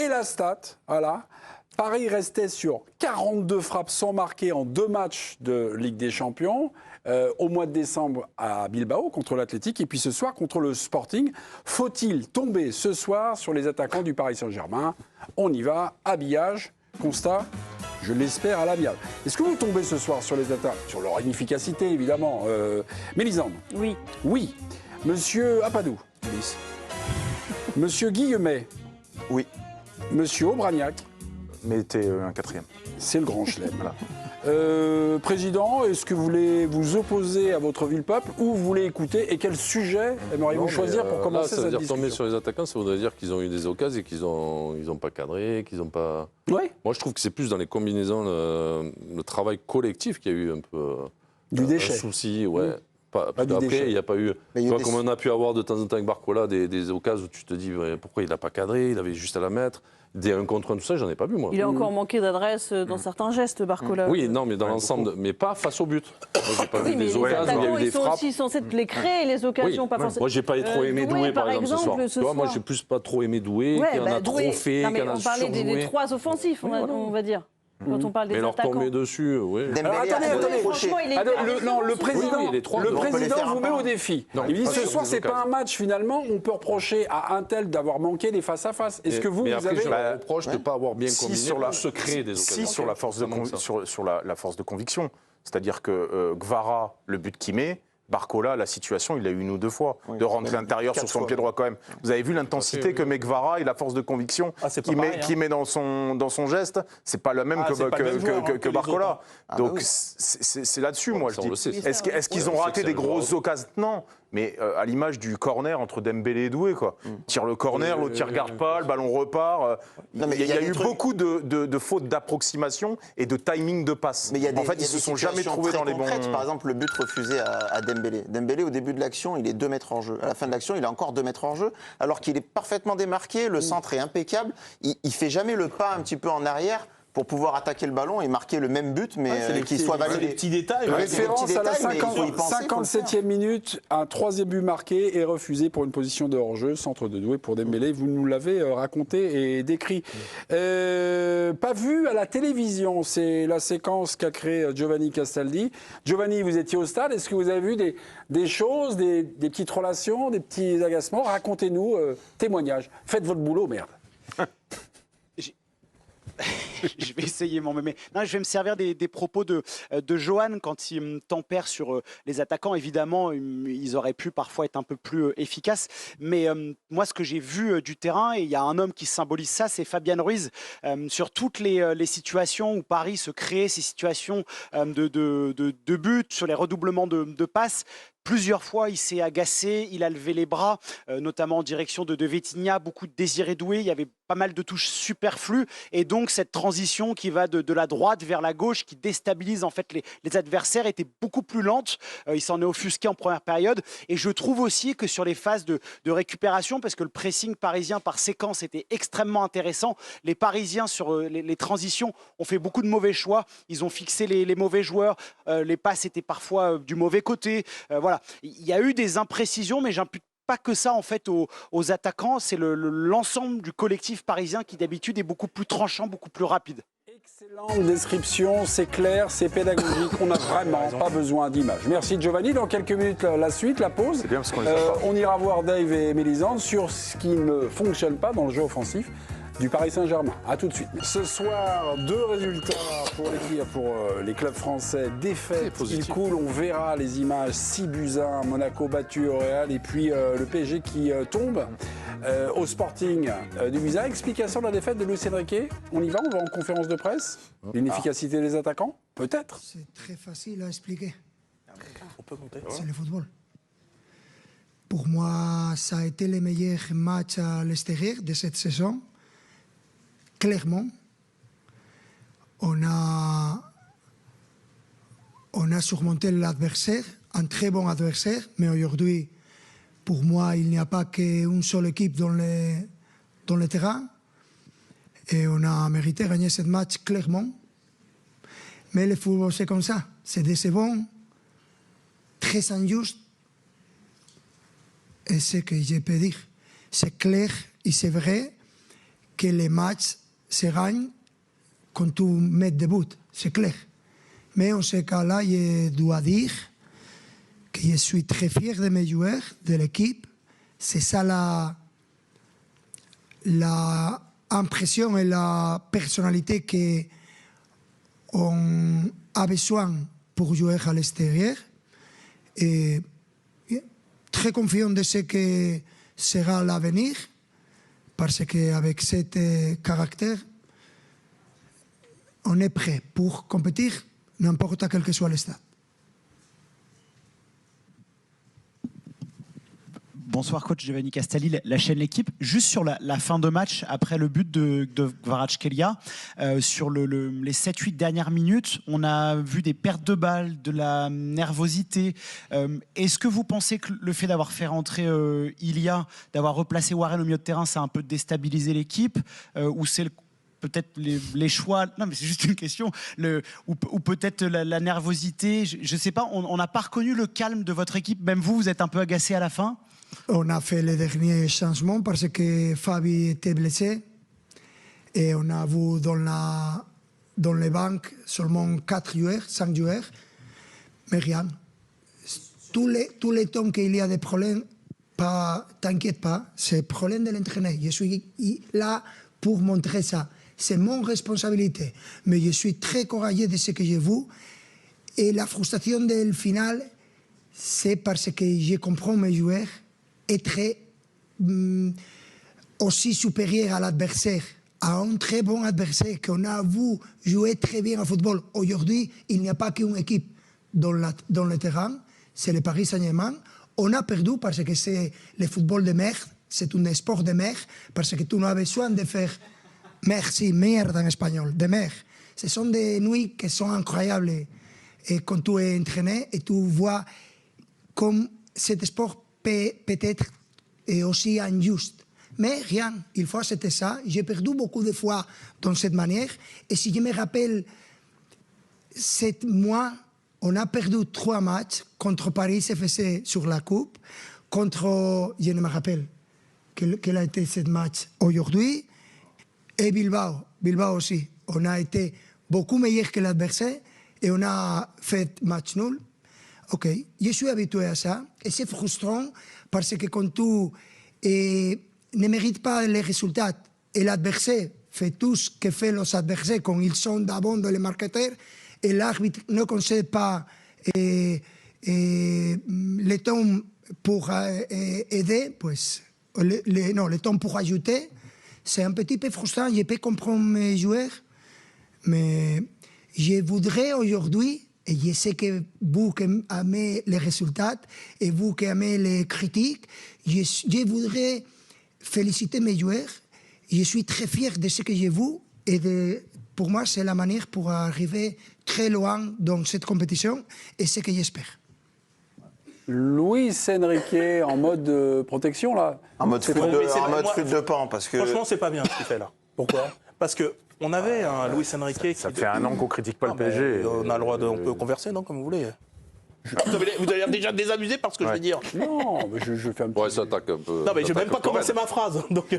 Et la stat, voilà. Paris restait sur 42 frappes sans marquer en 2 matchs de Ligue des Champions. Au mois de décembre à Bilbao contre l'Athletic et puis ce soir contre le Sporting. Faut-il tomber ce soir sur les attaquants du Paris Saint-Germain? On y va, habillage, constat, je l'espère à l'amiable. Est-ce que vous tombez ce soir sur les attaques? Sur leur inefficacité évidemment. Mélisande? Oui. Oui. Monsieur Apadou? Oui. Monsieur Guillemet? Oui. Monsieur Aubragnac? Mettez un 4e. C'est le grand chelem. Voilà. Président, est-ce que vous voulez vous opposer à votre ville-peuple ou vous voulez écouter? Et quel sujet aimeriez-vous choisir pour commencer cette discussion? Ça veut dire tomber sur les attaquants, ça voudrait dire qu'ils ont eu des occasions et qu'ils n'ont pas cadré, qu'ils n'ont pas... Oui. Moi, je trouve que c'est plus dans les combinaisons, le travail collectif qu'il y a eu un peu... Du déchet. Un souci, ouais. Pas du après, déchet. il n'y a pas eu... Comme on a pu avoir de temps en temps avec Barcola, des occasions où tu te dis pourquoi il n'a pas cadré, il avait juste à la mettre. Des 1 contre 1, tout ça, j'en ai pas vu, moi. Il a encore manqué d'adresse dans certains gestes, Barcola. Oui, non, mais dans l'ensemble, mais pas face au but. Moi, j'ai pas vu des occasions où il y a eu des ils sont frappes. aussi censés les créer, les occasions, pas forcément. Moi, j'ai pas trop aimé Doué, par exemple, ce soir. Moi, j'ai plus pas trop aimé Doué, qui en a trop fait, qui en a on parlait des 3 offensifs, on va dire. Quand on parle des attaquants. Mais leur tomber dessus, oui. Alors attendez. Franchement, il est... Le président vous met au défi. Non, il dit ce soir, c'est pas un match finalement. On peut reprocher à un tel d'avoir manqué des face à face. Est-ce que vous après, avez... je leur reproche de ne pas avoir bien combiné sur la se créer des occasions. Si sur la force de conviction, c'est-à-dire que Gvara, le but qu'il met. Barcola, la situation, il a eu 1 ou 2 fois de rentrer intérieur sur son pied droit quand même. Vous avez vu l'intensité que met Gvara et la force de conviction qu'il met dans son geste. C'est pas le même que Barcola. Donc c'est là-dessus, moi je dis. Est-ce qu'ils ont raté des grosses occasions? Non. Mais à l'image du corner entre Dembélé et Doué, quoi. Tire le corner, l'autre ne regarde pas, le ballon repart. Il y a eu beaucoup de fautes d'approximation et de timing de passe. Mais en fait, ils se sont jamais trouvés dans les bons... Par exemple, le but refusé à Dembélé. Dembélé, au début de l'action, il est 2 mètres hors jeu. À la fin de l'action, il est encore 2 mètres hors jeu, alors qu'il est parfaitement démarqué, le centre est impeccable. Il fait jamais le pas un petit peu en arrière pour pouvoir attaquer le ballon et marquer le même but, mais qu'il soit validé. C'est des petits détails. Référence à la 57e minute, un 3e but marqué et refusé pour une position de hors-jeu, centre de Doué pour Dembélé. Vous nous l'avez raconté et décrit. Pas vu à la télévision, c'est la séquence qu'a créée Giovanni Castaldi. Giovanni, vous étiez au stade, est-ce que vous avez vu des choses, des petites relations, des petits agacements? Racontez-nous, témoignages. Faites votre boulot, merde. Je vais essayer, mais non, je vais me servir des propos de Johan quand il tempère sur les attaquants. Évidemment, ils auraient pu parfois être un peu plus efficaces. Mais moi, ce que j'ai vu du terrain, et il y a un homme qui symbolise ça, c'est Fabian Ruiz. Sur toutes les situations où Paris se crée, ces situations de but, sur les redoublements de passes, plusieurs fois, il s'est agacé, il a levé les bras, notamment en direction de Vitinha, beaucoup de Désiré Doué, il y avait pas mal de touches superflues, et donc cette transition qui va de la droite vers la gauche, qui déstabilise en fait les adversaires, était beaucoup plus lente. Il s'en est offusqué en première période, et je trouve aussi que sur les phases de récupération, parce que le pressing parisien par séquence était extrêmement intéressant, les Parisiens sur les transitions ont fait beaucoup de mauvais choix, ils ont fixé les mauvais joueurs, les passes étaient parfois du mauvais côté, voilà. Il y a eu des imprécisions, mais j'impute pas que ça en fait aux attaquants, c'est l'ensemble du collectif parisien qui d'habitude est beaucoup plus tranchant, beaucoup plus rapide. Excellente description, c'est clair, c'est pédagogique, on n'a vraiment pas besoin d'images. Merci Giovanni, dans quelques minutes la suite, la pause. C'est bien parce qu'on on ira voir Dave et Mélisande sur ce qui ne fonctionne pas dans le jeu offensif du Paris Saint-Germain. A tout de suite. Ce soir, 2 résultats pour les clubs français. Défaite, il coule, on verra les images. 6-1, Monaco battu au Real et puis le PSG qui tombe au Sporting du Visa. Explication de la défaite de Luis Enrique. On y va, on va en conférence de presse. L'inefficacité des attaquants, peut-être. C'est très facile à expliquer. On peut compter. C'est le football. Pour moi, ça a été le meilleur match à l'extérieur de cette saison. Clairement, on a surmonté l'adversaire, un très bon adversaire, mais aujourd'hui, pour moi, il n'y a pas qu'une seule équipe dans le terrain. Et on a mérité gagner ce match clairement. Mais le football, c'est comme ça. C'est décevant, très injuste. Et ce que je peux dire, c'est clair et c'est vrai que les matchs se gagnent quand tu mets des buts, c'est clair. Mais en ce cas-là, je dois dire que je suis très fier de mes joueurs, de l'équipe. C'est ça la impression et la personnalité qu'on a besoin pour jouer à l'extérieur. Et très confiant de ce que sera l'avenir, parce qu'avec ce caractère, on est prêt pour compétir n'importe quel que soit le stade. Bonsoir coach Giovanni Castelli, la chaîne L'équipe. Juste sur la fin de match, après le but de Kvaratskhelia, sur les 7-8 dernières minutes, on a vu des pertes de balles, de la nervosité. Est-ce que vous pensez que le fait d'avoir fait rentrer Ilia, d'avoir replacé Warren au milieu de terrain, ça a un peu déstabilisé l'équipe, ou c'est peut-être les choix, non mais c'est juste une question, ou peut-être la nervosité, je ne sais pas, on n'a pas reconnu le calme de votre équipe, même vous êtes un peu agacé à la fin? On a fait les derniers changements parce que Fabi était blessé et on a vu dans les banques seulement 4 joueurs, 5 joueurs, mais rien. Tous les temps qu'il y a des problèmes, t'inquiète pas, c'est le problème de l'entraîneur. Je suis là pour montrer ça. C'est mon responsabilité. Mais je suis très courageux de ce que j'ai vu. Et la frustration du final, c'est parce que je comprends mes joueurs être aussi supérieur à l'adversaire, à un très bon adversaire qu'on a vu jouer très bien au football. Aujourd'hui, il n'y a pas qu'une équipe dans le terrain, c'est le Paris Saint-Germain. On a perdu parce que c'est le football de merde, c'est un sport de merde, parce que tu n'as besoin de faire merde en espagnol, de merde. Ce sont des nuits qui sont incroyables. Et quand tu es entraîné et tu vois comme cet sport peut-être est aussi injuste. Mais rien, il faut accepter ça. J'ai perdu beaucoup de fois dans cette manière. Et si je me rappelle, 7 mois, on a perdu 3 matchs contre Paris CFC sur la Coupe, contre, je ne me rappelle quel a été ce match aujourd'hui, et Bilbao aussi. On a été beaucoup meilleur que l'adversaire et on a fait match nul. Ok, je suis habitué à ça et c'est frustrant parce que quand tu ne mérites pas les résultats et l'adversaire fait tout ce que font les adversaires quand ils sont d'abord dans les marqueteurs et l'arbitre ne concède pas le temps pour aider, pues, le temps pour ajouter, c'est un petit peu frustrant. Je peux comprendre mes joueurs, mais je voudrais aujourd'hui, et je sais que vous qui aimez les résultats et vous qui aimez les critiques, je voudrais féliciter mes joueurs. Je suis très fier de ce que j'ai vu et pour moi, c'est la manière pour arriver très loin dans cette compétition et c'est ce que j'espère. Luis Enrique en mode protection, là. En mode flûte de pan, parce que... Franchement, c'est pas bien ce qu'il fait là. Pourquoi? Parce que on avait un Luis Enrique Ça fait 1 an qu'on critique pas le PSG. On a le droit on peut converser, non, comme vous voulez. Vous avez l'air déjà désabusé par ce que je vais dire. Non, mais je fais un petit... Ouais, ça attaque un peu. Non, mais je vais même pas commencer ma phrase. Donc...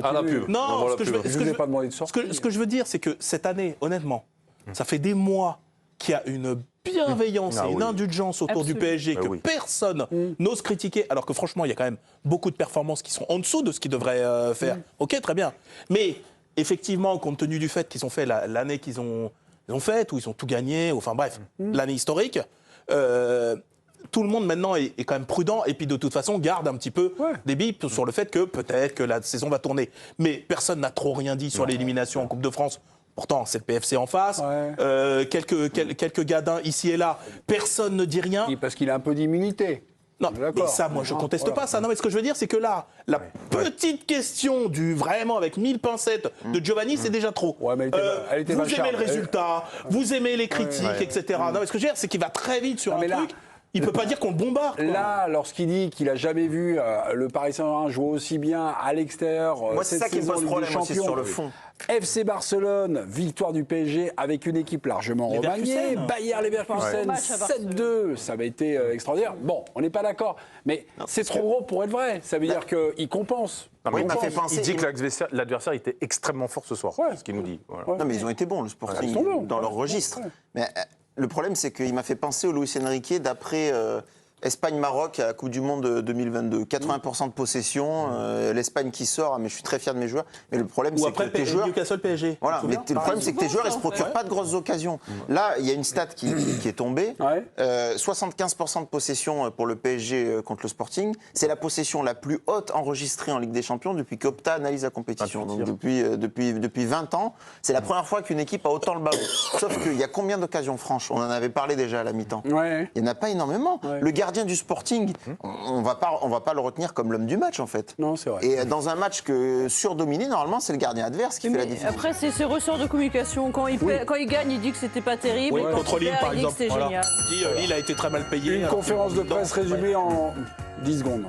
À la pub. Non, ce que vous ai pas demandé de sortir. ce que je veux dire, c'est que cette année, honnêtement, ça fait des mois qu'il y a une bienveillance et une indulgence autour du PSG que personne n'ose critiquer, alors que franchement, il y a quand même beaucoup de performances qui sont en dessous de ce qu'ils devraient faire. Ok, très bien. Mais effectivement, compte tenu du fait qu'ils ont fait l'année qu'ils ont faite, où ils ont tout gagné, enfin bref, l'année historique, tout le monde maintenant est quand même prudent et puis de toute façon garde un petit peu des billes sur le fait que peut-être que la saison va tourner. Mais personne n'a trop rien dit sur l'élimination en Coupe de France. Pourtant, c'est le PFC en face. Quelques gadins ici et là. Personne ne dit rien. Et parce qu'il a un peu d'immunité. Non, mais ça, moi, je conteste pas ça. Non, mais ce que je veux dire, c'est que là, la petite question du vraiment avec 1000 pincettes de Giovanni, c'est déjà trop. Ouais, mais elle était vous aimez le résultat, vous aimez les critiques, etc. Non, mais ce que je veux dire, c'est qu'il va très vite sur un truc. Il ne peut pas dire qu'on le bombarde. Là, lorsqu'il dit qu'il n'a jamais vu le Paris Saint-Germain jouer aussi bien à l'extérieur. Moi, c'est ça qui me pose problème aussi sur le fond. FC Barcelone, victoire du PSG avec une équipe largement remaniée. Leverkusen. Bayer Leverkusen, Ouais. Match à Barcelone. 7-2, ça avait été extraordinaire. Bon, on n'est pas d'accord, mais c'est trop gros pour être vrai. Ça veut dire qu'il compense. Non, mais Oui, il m'a fait penser- il dit que l'adversaire était extrêmement fort ce soir. Ouais. C'est ce qu'il nous dit. Voilà. Ouais. Non, mais ils ont été bons, le Sporting, Ils sont bons. dans leur registre. Ouais. Mais le problème, c'est qu'il m'a fait penser au Luis Enrique d'après Espagne-Maroc à la Coupe du Monde 2022. 80% de possession, l'Espagne qui sort, mais je suis très fier de mes joueurs. Mais le problème, Ou c'est après que tes joueurs... Newcastle PSG. Voilà, Tu te mais souviens le problème, c'est que tes joueurs, ils ne se ça, en procurent fait. pas de grosses occasions. Là, il y a une stat qui est tombée. Ouais. 75% de possession pour le PSG contre le Sporting. C'est la possession la plus haute enregistrée en Ligue des Champions depuis qu'Opta analyse la compétition. Donc depuis 20 ans, c'est la première fois qu'une équipe a autant le ballon. Sauf qu'il y a combien d'occasions franches? On en avait parlé déjà à la mi-temps. Ouais. Il n'y en a pas énormément. Ouais. Le gardien du Sporting, on va pas le retenir comme l'homme du match, en fait. Non, c'est vrai. Et dans un match que surdominé, normalement, c'est le gardien adverse qui fait la Mais différence. après, c'est ses ressorts de communication. Quand il gagne, il dit que c'était pas terrible. Oui, et quand contre il Lille, perd, par il dit que exemple. c'était Voilà. génial. Il dit Lille a été très mal payé. Une alors conférence que de presse dedans, résumée en 10 secondes.